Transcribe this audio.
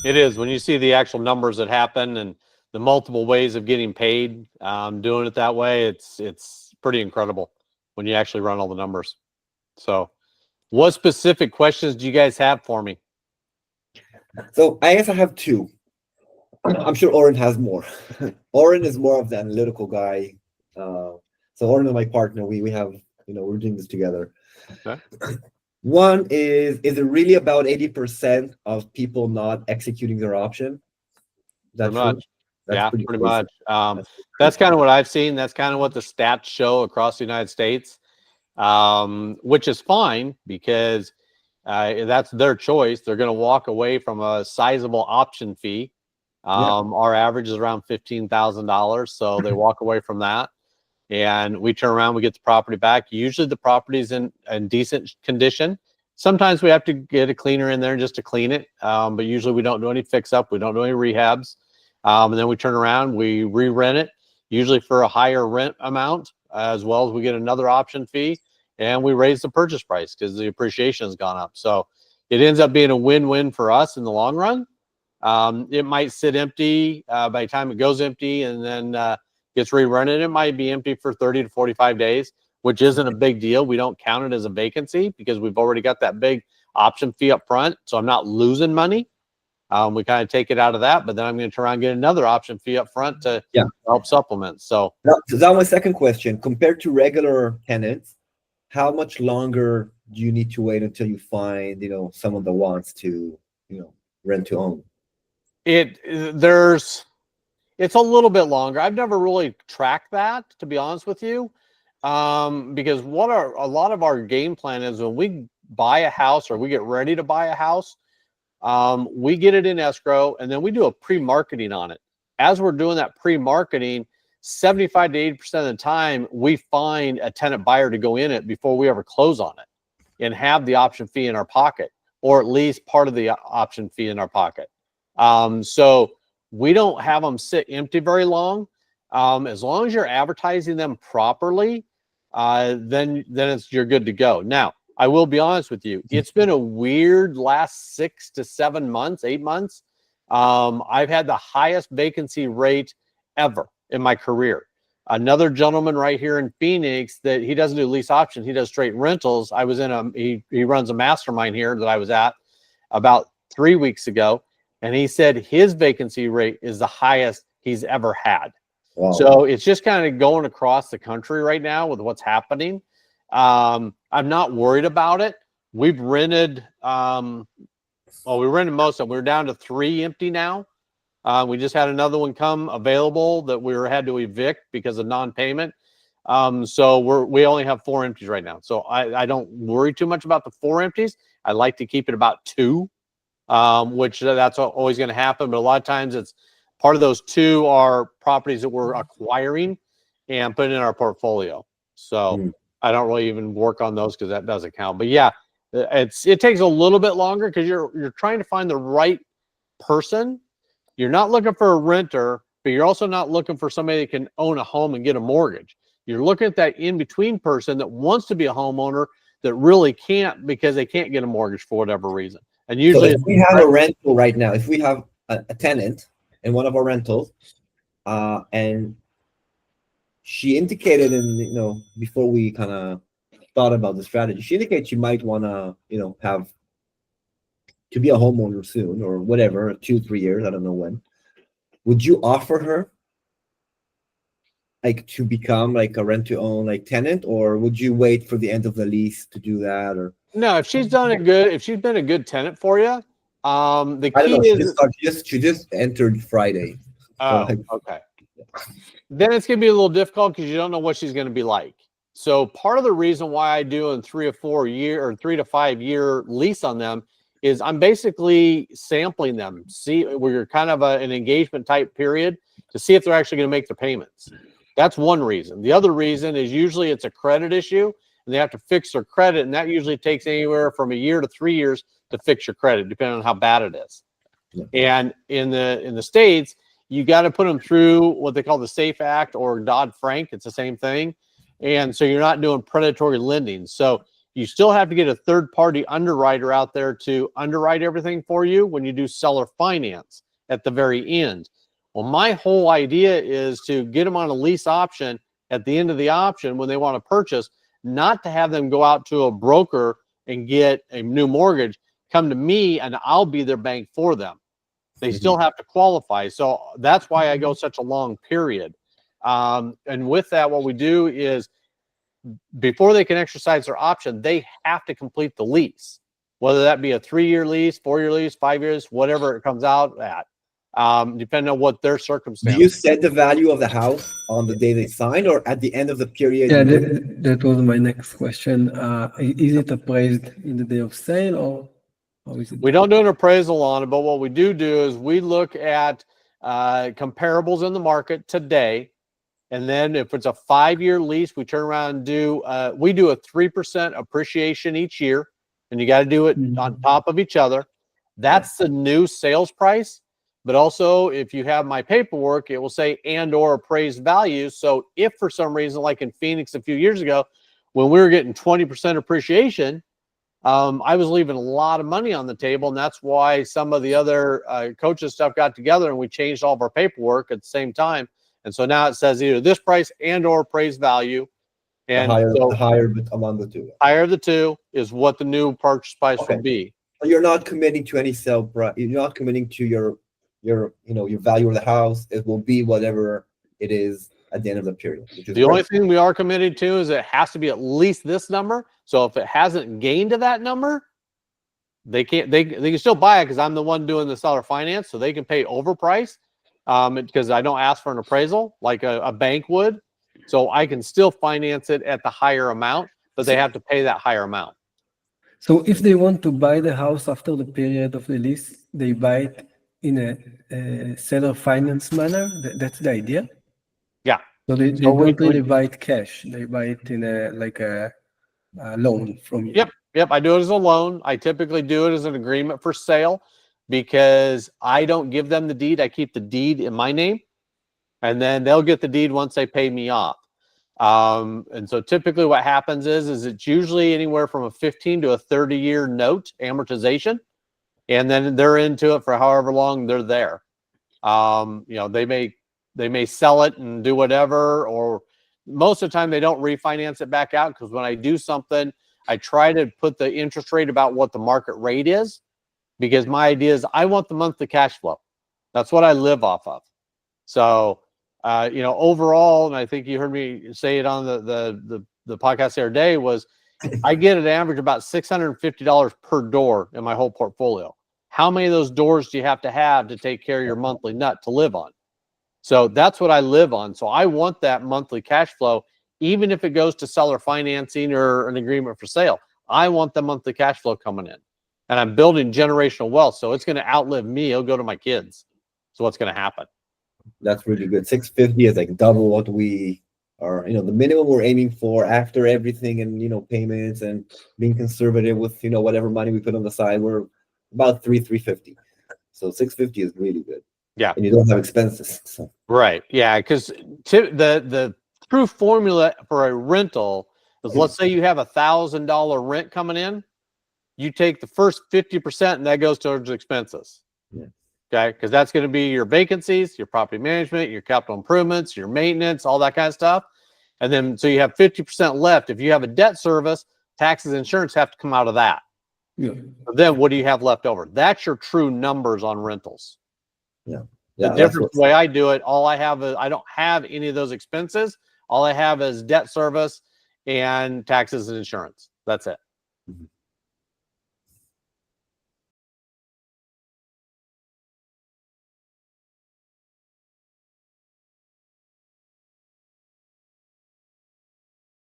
It is when you see the actual numbers that happen and the multiple ways of getting paid, doing it that way. It's pretty incredible when you actually run all the numbers. So, what specific questions do you guys have for me? So I guess I have two. I'm sure Oren has more. Oren is more of the analytical guy. So Oren and my partner, we have, we're doing this together. Okay. One is it really about 80% of people not executing their option? That's Pretty true. much. That's Yeah, pretty pretty crazy. much. That's kind of what I've seen. That's kind of what the stats show across the United States, which is fine because that's their choice. They're going to walk away from a sizable option fee. Our average is around $15,000, so they walk away from that, and we turn around, we get the property back. Usually, the property's in decent condition. Sometimes we have to get a cleaner in there just to clean it, but usually we don't do any fix up. We don't do any rehabs. And then we turn around, we re-rent it, usually for a higher rent amount, as well as we get another option fee, and we raise the purchase price because the appreciation has gone up. So it ends up being a win-win for us in the long run. It might sit empty by the time it goes empty and then gets re-rented. It might be empty for 30 to 45 days, which isn't a big deal. We don't count it as a vacancy because we've already got that big option fee up front. So I'm not losing money. We kind of take it out of that, but then I'm going to turn around and get another option fee up front to help supplement. So that was my second question. Compared to regular tenants, how much longer do you need to wait until you find, someone that wants to, rent to own? it's a little bit longer. I've never really tracked that, to be honest with you, because a lot of our game plan is when we buy a house or we get ready to buy a house. We get it in escrow and then we do a pre-marketing on it. As we're doing that pre-marketing, 75 to 80% of the time, we find a tenant buyer to go in it before we ever close on it and have the option fee in our pocket, or at least part of the option fee in our pocket. So we don't have them sit empty very long. As long as you're advertising them properly, then you're good to go. Now, I will be honest with you. It's been a weird last 6 to 7 months, 8 months. I've had the highest vacancy rate ever in my career. Another gentleman right here in Phoenix that he doesn't do lease option. He does straight rentals. I was he runs a mastermind here that I was at about 3 weeks ago. And he said his vacancy rate is the highest he's ever had. Wow. So it's just kind of going across the country right now with what's happening. I'm not worried about it. We've rented, we rented most of them. We're down to 3 empty now. We just had another one come available that had to evict because of non-payment. So we only have 4 empties right now. So I don't worry too much about the 4 empties. I like to keep it about 2, which that's always going to happen. But a lot of times it's part of those 2 are properties that we're acquiring and putting in our portfolio. So I don't really even work on those because that doesn't count. But yeah, it takes a little bit longer because you're trying to find the right person. You're not looking for a renter, but you're also not looking for somebody that can own a home and get a mortgage. You're looking at that in-between person that wants to be a homeowner that really can't because they can't get a mortgage for whatever reason. And usually, so if we have a rental right now, if we have a tenant in one of our rentals, and she indicated before we kind of thought about the strategy, she indicated she might want to, have to be a homeowner soon or whatever, 2-3 years, I don't know when. Would you offer her to become a rent to own tenant, or would you wait for the end of the lease to do that? Or no, if she's been a good tenant for you, the key is she just entered Friday. Oh, okay. Then it's going to be a little difficult because you don't know what she's going to be like. So part of the reason why I do a 3 or 4 year or 3 to 5 year lease on them is I'm basically sampling them. See, we're kind of an engagement type period to see if they're actually going to make their payments. That's one reason. The other reason is usually it's a credit issue and they have to fix their credit. And that usually takes anywhere from 1 year to 3 years to fix your credit, depending on how bad it is. Yeah. And in the States, you got to put them through what they call the SAFE Act or Dodd-Frank. It's the same thing. And so you're not doing predatory lending. So You still have to get a third-party underwriter out there to underwrite everything for you when you do seller finance at the very end. Well, my whole idea is to get them on a lease option at the end of the option when they want to purchase, not to have them go out to a broker and get a new mortgage, come to me and I'll be their bank for them. They still have to qualify. So that's why I go such a long period. And with that, what we do is before they can exercise their option, they have to complete the lease, whether that be a 3-year lease, 4-year lease, 5 years, whatever it comes out at, depending on what their circumstances. Do you set the value of the house on the day they sign or at the end of the period? Yeah, that was my next question. Is it appraised in the day of sale or how is it? We don't do an appraisal on it, but what we do is we look at comparables in the market today. And then if it's a 5-year lease, we turn around and we do a 3% appreciation each year, and you got to do it on top of each other. That's the new sales price. But also, if you have my paperwork, it will say and or appraised value. So if for some reason, like in Phoenix a few years ago, when we were getting 20% appreciation, I was leaving a lot of money on the table. And that's why some of the other coaches stuff got together and we changed all of our paperwork at the same time. And so now it says either this price and or appraised value. And the higher among the two. Higher of the two is what the new purchase price will be. So you're not committing to any sale price. You're not committing to your value of the house. It will be whatever it is at the end of the period. The only thing we are committed to is it has to be at least this number. So if it hasn't gained to that number, they can still buy it because I'm the one doing the seller finance, so they can pay overprice because I don't ask for an appraisal like a bank would. So I can still finance it at the higher amount, but they have to pay that higher amount. So if they want to buy the house after the period of the lease, they buy it in a seller finance manner. That's the idea. Yeah. So they don't really buy it cash. They buy it in a loan from you. Yep. I do it as a loan. I typically do it as an agreement for sale because I don't give them the deed. I keep the deed in my name, and then they'll get the deed once they pay me off. And so typically what happens is it's usually anywhere from a 15 to a 30-year note amortization. And then they're into it for however long they're there. They may sell it and do whatever, or most of the time they don't refinance it back out because when I do something, I try to put the interest rate about what the market rate is because my idea is I want the monthly cash flow. That's what I live off of. So, overall, and I think you heard me say it on the podcast the other day, was I get an average about $650 per door in my whole portfolio. How many of those doors do you have to take care of your monthly nut to live on? So that's what I live on. So I want that monthly cash flow, even if it goes to seller financing or an agreement for sale. I want the monthly cash flow coming in, and I'm building generational wealth. So it's going to outlive me. It'll go to my kids. So what's going to happen? That's really good. 650 is like double what we are, the minimum we're aiming for after everything and, payments and being conservative with, whatever money we put on the side. We're about 350. So 650 is really good. Yeah. And you don't have expenses. So. Right. Yeah. Because the true formula for a rental is, let's say you have $1,000 rent coming in, you take the first 50% and that goes towards expenses. Yeah. Okay. Because that's going to be your vacancies, your property management, your capital improvements, your maintenance, all that kind of stuff. And then, so you have 50% left. If you have a debt service, taxes, insurance have to come out of that. Yeah. Then what do you have left over? That's your true numbers on rentals. Yeah. The different way I do it, all I have is I don't have any of those expenses. All I have is debt service and taxes and insurance. That's it. Mm-hmm.